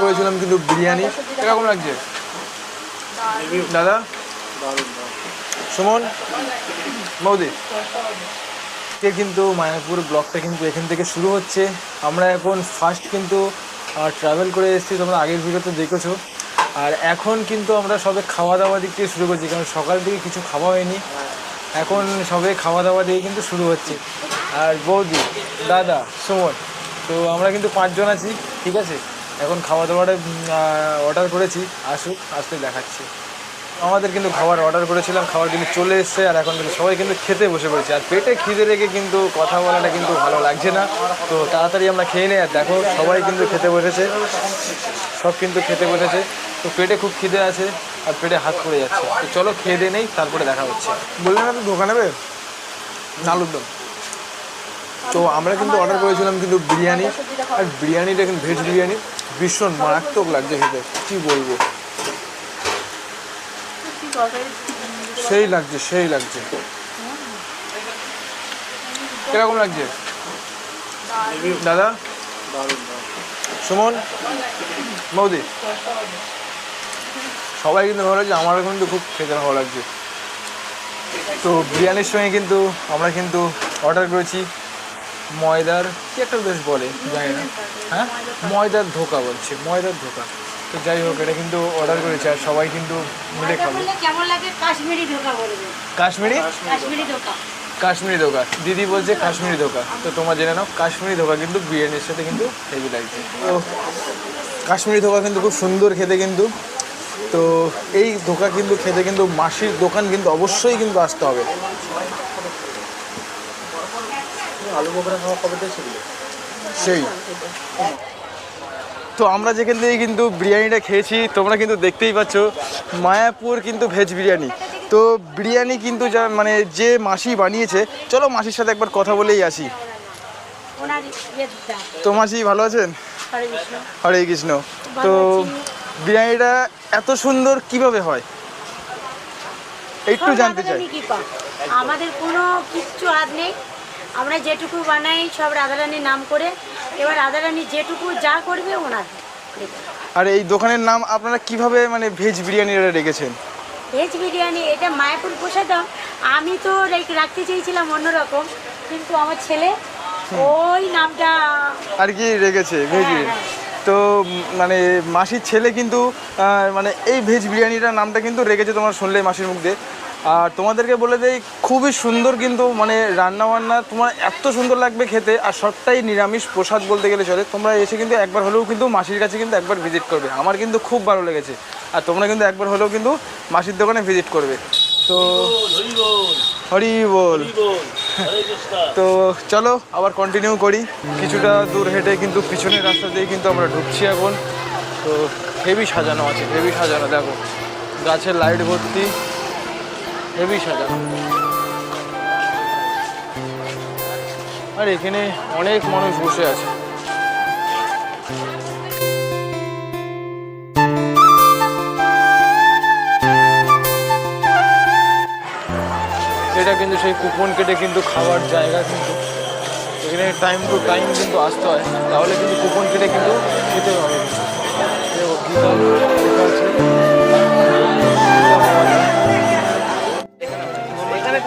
করেছিলাম কিন্তু বিরিয়ানি। কিরকম লাগছে দাদা? সুমন, বৌদি, কিন্তু মায়াপুর ব্লগটা কিন্তু এখান থেকে শুরু হচ্ছে। আমরা এখন ফার্স্ট কিন্তু ট্রাভেল করে এসেছি, তোমরা আগের ভিডিওতে দেখেছো। আর এখন কিন্তু আমরা সবে খাওয়া দাওয়া দিক থেকে শুরু করছি, কারণ সকাল থেকে কিছু খাওয়া হয়নি। এখন সবে খাওয়া দাওয়া দিয়ে কিন্তু শুরু হচ্ছে। আর বৌদি, দাদা, সুমন, তো আমরা কিন্তু 5 জন আছি, ঠিক আছে। এখন খাওয়া দাওয়াটা অর্ডার করেছি, আসতে দেখাচ্ছি। আমাদের কিন্তু খাবার অর্ডার করেছিলাম, খাবার কিন্তু চলে এসছে। আর এখন কিন্তু সবাই কিন্তু খেতে বসে পড়েছে। আর পেটে খিদে রেখে কিন্তু কথা বলাটা কিন্তু ভালো লাগছে না, তো তাড়াতাড়ি আমরা খেয়ে নিই। আর দেখো সবাই কিন্তু খেতে বসেছে, সব কিন্তু খেতে বসেছে। তো পেটে খুব খিদে আছে আর পেটে হাত পড়ে যাচ্ছে। তো চলো খেয়ে দিয়ে নেই, তারপরে দেখা হচ্ছে। বললে না তো দোকানে নেবে আলুর দম। তো আমরা কিন্তু অর্ডার করেছিলাম কিন্তু বিরিয়ানি। আর বিরিয়ানিটা কিন্তু ভেজ বিরিয়ানি, ভীষণ মারাত্মক লাগছে খেতে, কী বলবো। সেই লাগছে, সেই লাগছে। কিরকম লাগছে দাদা? সুমন, বৌদি, সবাই কিন্তু ভালো লাগছে, আমারও কিন্তু খুব খেতে ভালো লাগছে। তো বিরিয়ানির সঙ্গে কিন্তু আমরা কিন্তু অর্ডার করেছি ময়দার কি একটা বেশ বলে, জানি না, হ্যাঁ ময়দার ধোকা বলছে, ময়দার ধোকা। তো যাই হোক, এটা কিন্তু অর্ডার করেছে আর সবাই কিন্তু মিলে খাবো। কেমন লাগে কাশ্মীরি ধোকা বলবে। কাশ্মীরি ধোকা, কাশ্মীরি ধোকা দিদি বলছে, কাশ্মীরি ধোকা। তো তোমরা জেনে নাও, কাশ্মীরি ধোকা কিন্তু বিরিয়ানির সাথে কিন্তু হেভি লাগছে। তো কাশ্মীরি ধোকা কিন্তু খুব সুন্দর খেতে কিন্তু। তো এই ধোকা কিন্তু খেতে কিন্তু মাসির দোকান কিন্তু অবশ্যই কিন্তু আসতে হবে। আলু বোখরা খাওয়া কবে থেকে ছিল সেই। তো আমরা যেখান থেকে কিন্তু বিরিয়ানিটা খেয়েছি, তোমরা কিন্তু দেখতেই পাচ্ছ, মায়াপুর কিন্তু ভেজ বিরিয়ানি। তো বিরিয়ানি কিন্তু যা মানে যে মাসি বানিয়েছে, চলো মাসির সাথে একবার কথা বলেই আসি। তো মাসি ভালো আছেন? হরে কৃষ্ণ। তো বিরিয়ানিটা এত সুন্দর কিভাবে হয় একটু জানতে চাই। আমাদের কোনো কিচ্ছু হাত নেই, আমরা যেটুকু বানাই সব রাধারানীর নাম করে। এবার রাধারানী যেটুকু যা করবে ওনার। আর এই দোকানের নাম আপনারা কিভাবে মানে ভেজ বিরিয়ানিটা রেখেছেন? ভেজ বিরিয়ানি এটা মায়াপুর প্রসাদম। আমি তো রাখতে চেয়েছিলাম অন্যরকম, কিন্তু আমার ছেলে ওই নামটা আর কি রেখেছে ভেজ বিরিয়ানি। তো মানে মাসির ছেলে কিন্তু মানে এই ভেজ বিরিয়ানিটার নামটা কিন্তু রেখেছে, তোমার শুনলে মাসির মুখ দিয়ে। আর তোমাদেরকে বলে দেই, খুবই সুন্দর কিন্তু মানে রান্নাবান্না, তোমার এত সুন্দর লাগবে খেতে। আর সবটাই নিরামিষ প্রসাদ বলতে গেলে চলে। তোমরা এসে কিন্তু একবার হলেও কিন্তু মাসির কাছে কিন্তু একবার ভিজিট করবে, আমার কিন্তু খুব ভালো লেগেছে। আর তোমরা কিন্তু একবার হলেও কিন্তু মাসির দোকানে ভিজিট করবে। তো হরি বল। তো চলো আবার কন্টিনিউ করি। কিছুটা দূর হেঁটে কিন্তু পিছনের রাস্তা দিয়ে কিন্তু আমরা ঢুকছি এখন। তো হেভি সাজানো আছে, হেভি সাজানো, দেখো গাছের লাইট ভর্তি, হেভি সাজানো। আর এখানে অনেক মানুষ বসে আছে। এটা কিন্তু সেই কুপন কেটে কিন্তু খাওয়ার জায়গা। কিন্তু এখানে টাইম টু টাইম কিন্তু আসতে হয়, তাহলে কিন্তু কুপন কেটে কিন্তু খেতে হবে।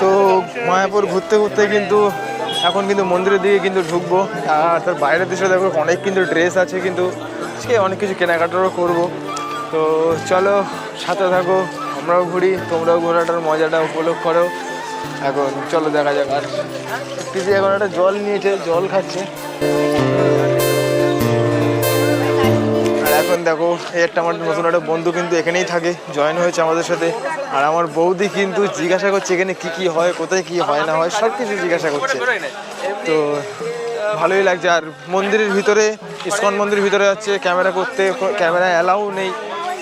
তো মায়াপুর ঘুরতে ঘুরতে কিন্তু এখন কিন্তু মন্দিরের দিকে কিন্তু ঢুকবো। আর তার বাইরের দেশে দেখো অনেক কিন্তু ড্রেস আছে, কিন্তু সে অনেক কিছু কেনাকাটারও করবো। তো চলো সাথে থাকো, আমরাও ঘুরি, তোমরাও ঘোরাটার মজাটা উপভোগ করো। এখন চলো দেখা যাক। আর দিদি এখন একটা জল নিয়েছে, জল খাচ্ছে। আর এখন দেখো এই একটা আমার নতুন একটা বন্ধু কিন্তু এখানেই থাকে, জয়েন হয়েছে আমাদের সাথে। আর আমার বৌদি কিন্তু জিজ্ঞাসা করছে এখানে কি কি হয়, কোথায় কি হয় না হয়, সব কিছু জিজ্ঞাসা করছে। তো ভালোই লাগছে। আর মন্দিরের ভিতরে, ইসকন মন্দিরের ভিতরে যাচ্ছে ক্যামেরা করতে, ক্যামেরা অ্যালাউ নেই।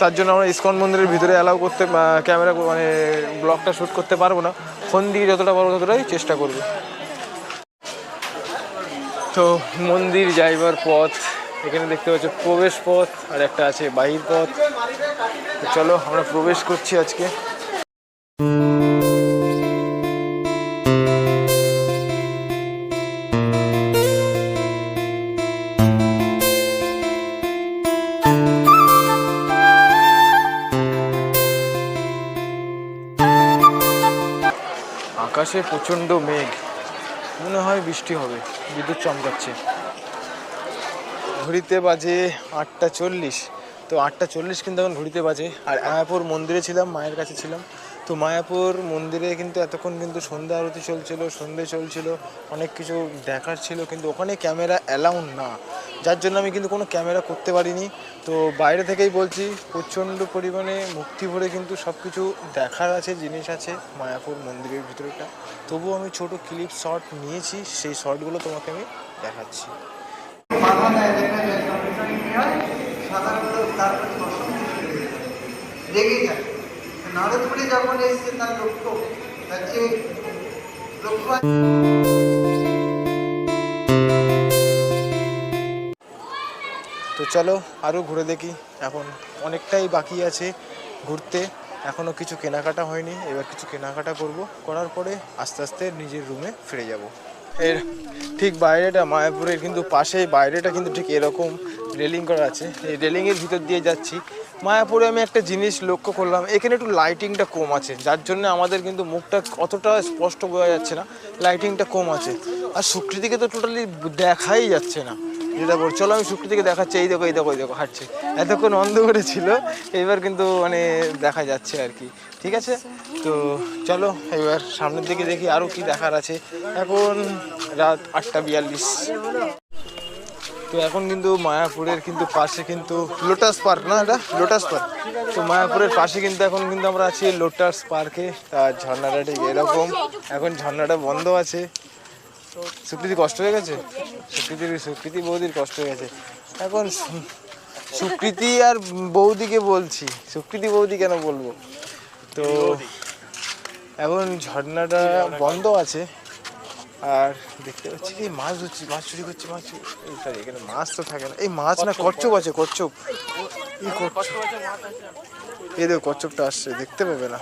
তার জন্য আমরা ইসকন মন্দিরের ভিতরে অ্যালাউ করতে, ক্যামেরা মানে ব্লগটা শ্যুট করতে পারবো না। ফোন দিয়ে যতটা পারবো ততটাই চেষ্টা করবো। তো মন্দির যাইবার পথ, এখানে দেখতে পাচ্ছ প্রবেশ পথ আর একটা আছে বাহির পথ। চলো আমরা প্রবেশ করছি আজকে। আকাশে প্রচণ্ড মেঘ, মনে হয় বৃষ্টি হবে, বিদ্যুৎ চমকাচ্ছে। ঘড়িতে বাজে 8:40। তো 8:40 কিন্তু এখন ঘড়িতে বাজে। আর মায়াপুর মন্দিরে ছিলাম, মায়ের কাছে ছিলাম। তো মায়াপুর মন্দিরে কিন্তু এতক্ষণ কিন্তু সন্ধ্যা আরতি চলছিল, সন্ধে চলছিল, অনেক কিছু দেখার ছিল, কিন্তু ওখানে ক্যামেরা অ্যালাউড না, যার জন্য আমি কিন্তু কোনো ক্যামেরা করতে পারিনি। তো বাইরে থেকেই বলছি, প্রচণ্ড পরিমাণে মুক্তি ভরে কিন্তু সব কিছু দেখার আছে, জিনিস আছে মায়াপুর মন্দিরের ভিতরেটা। তবুও আমি ছোট ক্লিপ শট নিয়েছি, সেই শটগুলো তোমাকে আমি দেখাচ্ছি। রেগে যায়। নারদপুরে যখন এসছে তার লক্ষ্য যে লক্ষ্য তো চলো আরও ঘুরে দেখি, এখন অনেকটাই বাকি আছে ঘুরতে, এখনও কিছু কেনাকাটা হয়নি। এবার কিছু কেনাকাটা করব, করার পরে আস্তে আস্তে নিজের রুমে ফিরে যাব। এর ঠিক বাইরেটা মায়াপুরের কিন্তু পাশেই, বাইরেটা কিন্তু ঠিক এরকম রেলিং করা আছে, এই রেলিংয়ের ভিতর দিয়ে যাচ্ছি। মায়াপুরে আমি একটা জিনিস লক্ষ্য করলাম, এখানে একটু লাইটিংটা কম আছে, যার জন্য আমাদের কিন্তু মুখটা অতটা স্পষ্ট বোঝা যাচ্ছে না, লাইটিংটা কম আছে। আর সুকৃতিকে তো টোটালি দেখাই যাচ্ছে না, যেটা বল। চলো আমি সুকৃতিকে দেখাচ্ছি, এই দেখো এই দেখো এই দেখো হাঁটছে, এতক্ষণ অন্ধকারে ছিল, এবার কিন্তু মানে দেখা যাচ্ছে আর কি। ঠিক আছে, তো চলো এবার সামনের দিকে দেখি আরও কি দেখার আছে। এখন রাত 8:42। তো এখন কিন্তু মায়াপুরের কিন্তু পাশে কিন্তু লোটাস পার্ক, না এটা লোটাস পার্ক। তো মায়াপুরের পাশে কিন্তু এখন কিন্তু আমরা আছি লোটাস পার্কে। আর ঝর্ণাটা ঠিক এরকম, এখন ঝর্ণাটা বন্ধ আছে। সুকৃতি কষ্ট হয়ে গেছে, সুকৃতি বৌদির কষ্ট হয়ে গেছে। এখন সুকৃতি আর বৌদিকে বলছি, সুকৃতি বৌদি কেন বলবো। তো এখন ঝর্ণাটা বন্ধ আছে। আর দেখতে পাচ্ছি কি মাছ ধরছি, মাছ চুরি করছে, মাছ সরি এখানে মাছ তো থাকে না, এই মাছ না কচ্ছপ আছে, কচ্ছপ। এই কচ্ছপ, এই দেখো কচ্ছপটা আসছে, দেখতে পাবে না।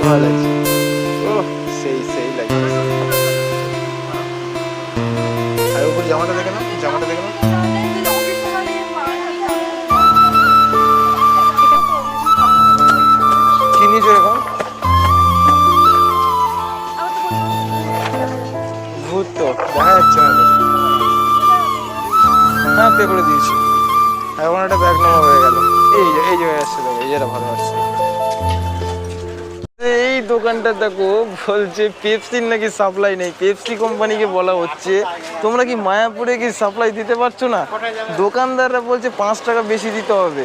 ভালো লাগছে। ও সেই সেই লাগছে। আর উপর জামাটা দেখে নাও, জামাটা দেখে নাও। কি নিয়েছো এরকম? ভূত তো দেখা যাচ্ছে না তো। হ্যাঁ পে করে দিয়েছি। এখন একটা ব্যাগ নেওয়া হয়ে গেল। এই যে হয়ে আসছে, দেখো এই যেটা ভালো আসছে। এই দোকানটা দেখো বলছে পেপসির নাকি সাপ্লাই নেই। পেপসি কোম্পানিকে বলা হচ্ছে তোমরা কি মায়াপুরে কি সাপ্লাই দিতে পারছো না? দোকানদাররা বলছে 5 টাকা বেশি দিতে হবে।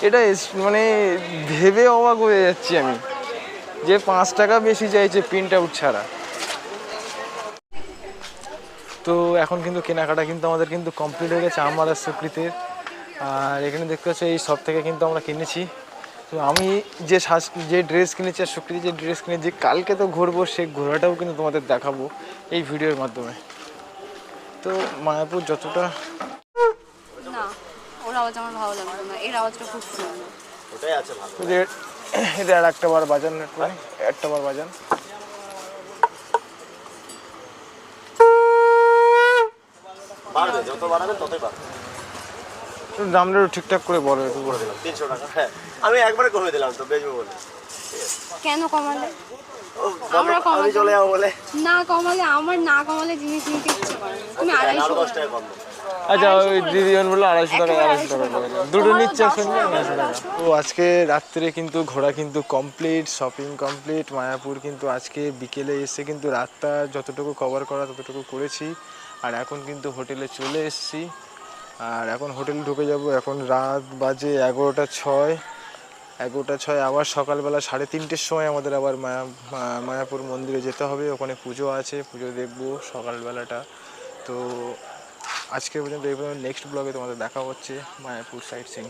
এটা মানে ভেবে অবাক হয়ে যাচ্ছি আমি যে 5 টাকা বেশি চাইছে প্রিন্ট আউট ছাড়া। তো এখন কিন্তু কেনাকাটা কিন্তু আমাদের কিন্তু কমপ্লিট হয়ে গেছে আমার আর সুকৃতির। আর এখানে দেখতে পাচ্ছ এই সব থেকে কিন্তু আমরা কিনেছি। তো আমি যে ড্রেস কিনেছি আর সুকৃতি যে ড্রেস কিনেছি, কালকে তো ঘুরবো, সেই ঘোরাটাও কিন্তু তোমাদের দেখাবো এই ভিডিওর মাধ্যমে। তো মায়াপুর যতটা না, ওর আওয়াজ আমার ভালো লাগলো না, এর আওয়াজটা খুব সুন্দর। ওটাই আছে ভালো। এটা আর একটা বার বাজান, একটা বার বাজান। বাড়বে, যত বাড়াবে ততই বাড়বে। দামটা ঠিকঠাক করে বলো, একটু করে দিলাম 300 টাকা। হ্যাঁ আমি একবারে কমে দিলাম তো বেচবো বলে। কেন কমালে? আমরা কমে চলে যাবো বলে। না কমালে, আমার না কমালে জিনিস নিতে ইচ্ছে করে না। তুমি 250 10 টাকা কম। আচ্ছা ওই দিদিজন বললো 250 টাকা, 250 টাকা করে দিলাম। দুটো নিচ্ছে আসলে 250 টাকা। তো আজকে রাত্রে কিন্তু ঘোরা কিন্তু কমপ্লিট, শপিং কমপ্লিট। মায়াপুর কিন্তু আজকে বিকেলে এসে কিন্তু রাতটা যতটুকু কভার করা ততটুকু করেছি। আর এখন কিন্তু হোটেলে চলে এসেছি। আর এখন হোটেলে ঢুকে যাব। এখন রাত বাজে 11টা 6। আবার সকালবেলা 3:30-র সময় আমাদের আবার মায়াপুর মন্দিরে যেতে হবে। ওখানে পুজো আছে, পুজো দেখবো সকালবেলাটা। তো আজকে পর্যন্ত এই পর্যন্ত, নেক্সট ব্লগে তোমাদের দেখা হচ্ছে মায়াপুর সাইট সিইং।